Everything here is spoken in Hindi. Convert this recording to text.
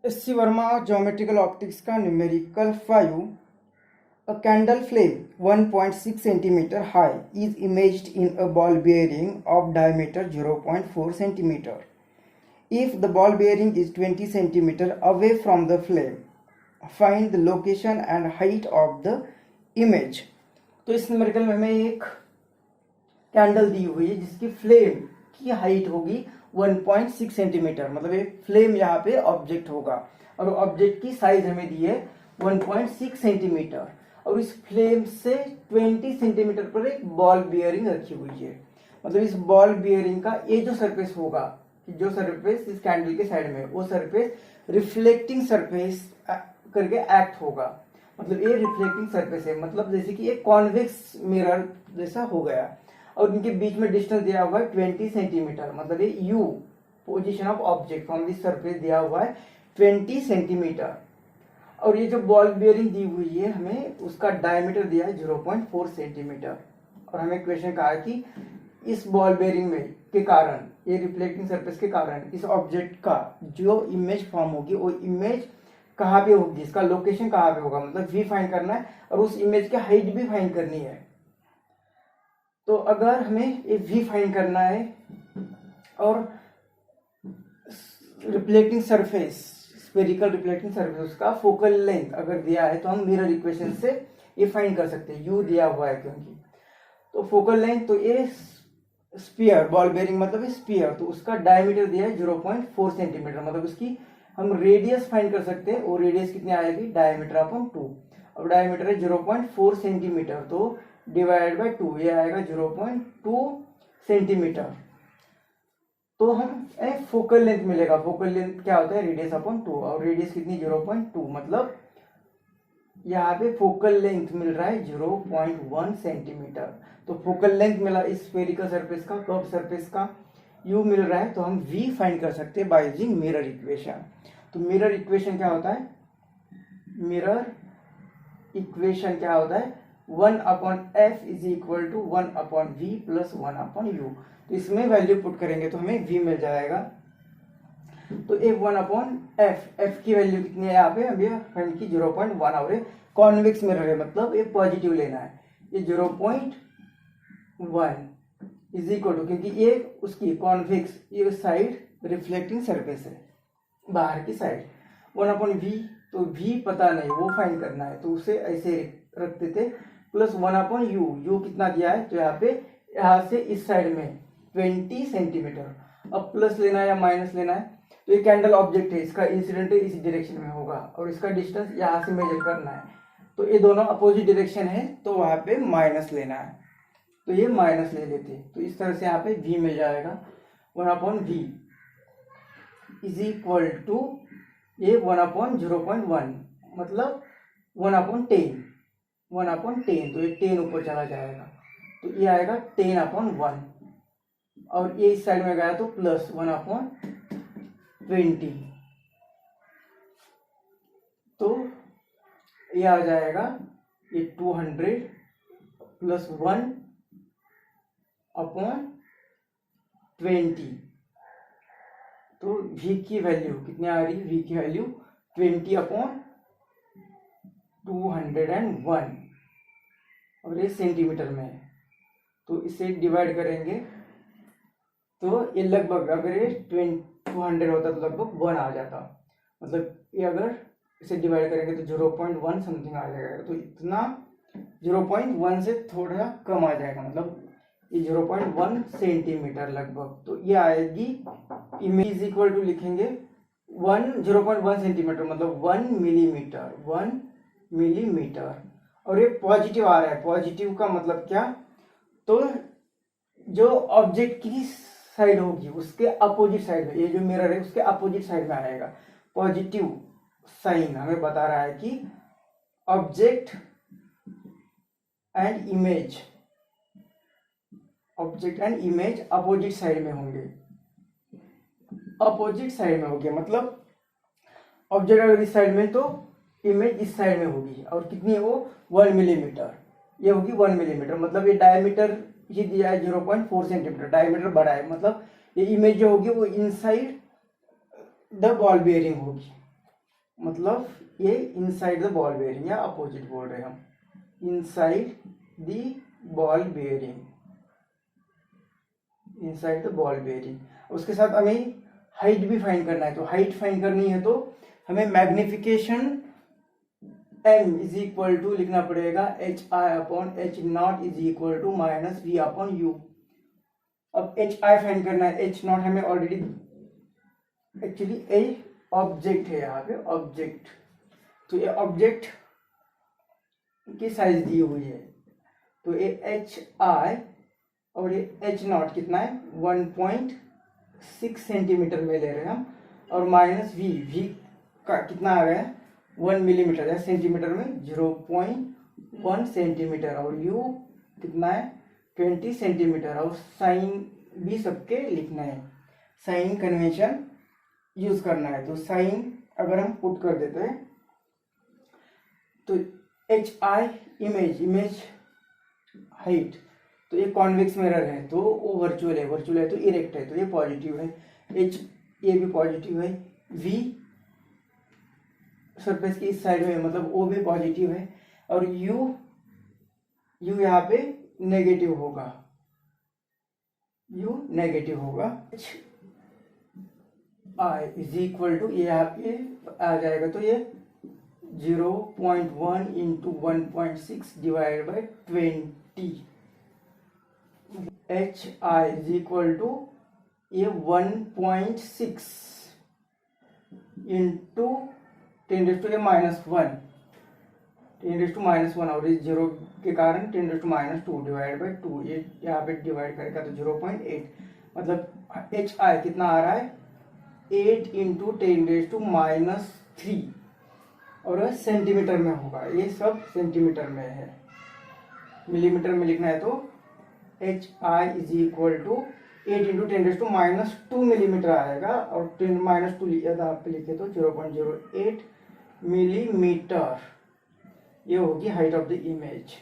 एस.सी. वर्मा ज्योमेट्रिकल ऑप्टिक्स का numerical 5. A candle flame 1.6 centimeter high is imaged in a ball bearing of diameter 0.4 centimeter. If the ball bearing is 20 centimeter away from the flame, find the location and height of the image. तो इस न्यूमेरिकल में हमें एक कैंडल दी हुई है जिसकी फ्लेम की हाइट होगी 1.6 सेंटीमीटर, मतलब ये फ्लेम यहाँ पे ऑब्जेक्ट होगा और ऑब्जेक्ट की साइज हमें दी है 1.6 सेंटीमीटर और इस फ्लेम से 20 सेंटीमीटर पर एक बॉल बियरिंग रखी हुई है। मतलब इस बॉल बियरिंग का ये जो सरफेस होगा, जो सरफेस इस कैंडल के साइड में, वो सरफेस रिफ्लेक्टिंग सरफेस करके एक्ट होगा। मतलब ये रिफ्लेक्टिंग सरफेस है, मतलब जैसे कि एक कॉन्वेक्स मिरर जैसा हो गया और इनके बीच में डिस्टेंस दिया हुआ है 20 सेंटीमीटर, मतलब ये you position of object from this surface दिया हुआ है 20 सेंटीमीटर। और ये जो बॉल बियरिंग दी हुई है हमें उसका डायमीटर दिया है 0.4 सेंटीमीटर और हमें क्वेश्चन कहा है कि इस बॉल बेयरिंग में के कारण, ये रिफ्लेक्टिंग सरफेस के कारण इस ऑब्जेक्ट का जो इमेज फॉर्म होगी वो इमेज कहाँ पे होगी, इसका लोकेशन कहाँ पे होगा, मतलब वी फाइंड करना है और उस इमेज की हाइट भी फाइंड करनी है। तो अगर हमें ये वी फाइंड करना है और reflecting surface, spherical reflecting surface का फोकल लेंथ अगर दिया है तो हम मिरर इक्वेशन से ये फाइंड कर सकते हैं, यू दिया हुआ है क्योंकि। तो फोकल लेंथ, तो ये स्पीयर, बॉल बेरिंग मतलब स्पीयर, तो उसका डायमीटर दिया है 0.4 सेंटीमीटर, मतलब उसकी हम रेडियस फाइंड कर सकते हैं। और रेडियस कितनी आएगी, डायमीटर अपॉन 2। अब डायमीटर है 0.4 सेंटीमीटर, तो डिवाइड बाय 2, ये आएगा 0.2 सेंटीमीटर। तो हम फोकल लेंथ मिलेगा, फोकल लेंथ क्या होता है, रेडियस अपॉन 2, और रेडियस कितनी 0.2, मतलब यहाँ पे फोकल लेंथ मिल रहा है 0.1 सेंटीमीटर। तो फोकल लेंथ मिला इस स्फेरिकल सरफेस का, कर्व सरफेस का, u मिल रहा है, तो हम v फाइंड कर सकते हैं बाय यूजिंग मिरर इक्वेशन। तो मिरर इक्वेशन क्या होता है, मिरर इक्वेशन क्या होता है, 1/f is equal to 1/v plus 1/u। तो इसमें वैल्यू पुट करेंगे तो हमें v मिल जाएगा। तो ये 1/f, f की वैल्यू कितनी है यहाँ पे, अभी फाइंड की 0.1, और ये कॉन्वेक्स मिरर है मतलब ये पॉजिटिव लेना है, ये 0.1 इज इक्वल टू, क्योंकि ये उसकी कॉन्वेक्स, ये साइड रिफ्लेक्टिंग सरफेस है बाहर की साइड, 1/v, तो v पता नहीं वो फाइंड करना है, तो उसे ऐसे रखते थे, प्लस 1/u, u कितना दिया है, तो यहाँ पे यहाँ से इस साइड में 20 सेंटीमीटर। अब प्लस लेना है या माइनस लेना है, तो ये कैंडल ऑब्जेक्ट है, इसका इंसिडेंट इस डायरेक्शन में होगा और इसका डिस्टेंस यहाँ से मेजर करना है, तो ये दोनों अपोजिट डायरेक्शन है, तो वहां पे माइनस लेना है, तो ये माइनस ले लेते, तो इस तरह से यहाँ पे v मिल जाएगा 1/v इज इक्वल टू ये 1/0.1, मतलब 1/10, 1/10, तो ये 10 ऊपर चला जाएगा, तो ये आएगा 10/1, और ये इस साइड में गया तो प्लस 1/20, तो ये आ जाएगा ये 200 प्लस 1/20। तो v की वैल्यू कितनी आ रही है, v की वैल्यू 20/201, और ये सेंटीमीटर में है, तो इसे डिवाइड करेंगे तो ये लगभग, अगर ये 200 होता तो लगभग 1 आ जाता, मतलब ये अगर इसे डिवाइड करेंगे तो 0.1 समथिंग आ जाएगा, तो इतना 0.1 से थोड़ा कम आ जाएगा, मतलब ये 0.1 सेंटीमीटर लगभग, तो ये आएगी इमेज इज इक्वल टू, लिखेंगे 0.1 सेंटीमीटर मतलब 1 मिलीमीटर, 1 मिलीमीटर, और ये पॉजिटिव आ रहा है, पॉजिटिव का मतलब क्या, तो जो ऑब्जेक्ट की साइड होगी उसके अपोजिट साइड में, ये जो मिरर है उसके अपोजिट साइड में आएगा, पॉजिटिव साइन हमें बता रहा है कि object and image, object and image opposite side में होंगे, अपोजिट साइड में होंगे, मतलब ऑब्जेक्ट अगर इस साइड में तो इमेज इस साइड में होगी, और कितनी है वो 1 मिलीमीटर, ये होगी 1 मिलीमीटर, मतलब ये डायमीटर ही दिया है 0.4 सेंटीमीटर, डायमीटर बड़ा है, मतलब ये इमेज जो होगी वो इनसाइड द बॉल बेयरिंग होगी, मतलब ये इनसाइड द बॉल बेयरिंग या अपोजिट बोल रहे हैं हम, inside the ball bearing, inside the ball bearing. उसके साथ हमें हाइट भी फाइंड करना है, तो हाइट फाइंड करनी है तो हमें magnification m is equal to लिखना पड़ेगा HI/H0 is equal to -V/U। अब HI फाइंड करना है, H0 हमें ऑलरेडी, एक्चुअली ए ऑब्जेक्ट है यहाँ पे, ऑब्जेक्ट, तो ये ऑब्जेक्ट की साइज दी हुई है, तो ये HI और ये H0 कितना है 1.6 सेंटीमीटर में ले रहे हैं हम, और -V का कितना आ गया है 1 मिलीमीटर है, सेंटीमीटर में 0.1 सेंटीमीटर, और U कितना है 20 सेंटीमीटर, और साइन भी सबके लिखना है, साइन कन्वेंशन यूज करना है। तो साइन अगर हम पुट कर देते हैं तो HI इमेज हाइट, तो ये कॉन्वेक्स मिरर है तो वो वर्चुअल है तो इरेक्ट है, तो ये पॉजिटिव है, H ये भी पॉजिटिव है, V सरफेस की इस साइड में मतलब वो भी पॉजिटिव है, और U यहाँ पे नेगेटिव होगा, U नेगेटिव होगा। I इज इक्वल टू ये यहाँ पे आ जाएगा, तो ये 0.1 into 1.6 divide by 20, HI is equal to ये 1.6 इंटू 10⁻⁻1, 10⁻⁻1, और इस 0 के कारण 10⁻⁻2 डिवाइड बाई 2, ये यहाँ पे डिवाइड करेगा तो 0.8, मतलब HI कितना आ रहा है 8 इंटू 10⁻⁻3, और सेंटीमीटर में होगा, ये सब सेंटीमीटर में है, मिलीमीटर में लिखना है तो HI इज इक्वल टू 8 इंटू 10⁻⁻2 मिलीमीटर आएगा, और 10⁻2 यदि आप लिखे तो 0.08 मिलीमीटर, ये होगी हाइट ऑफ द इमेज।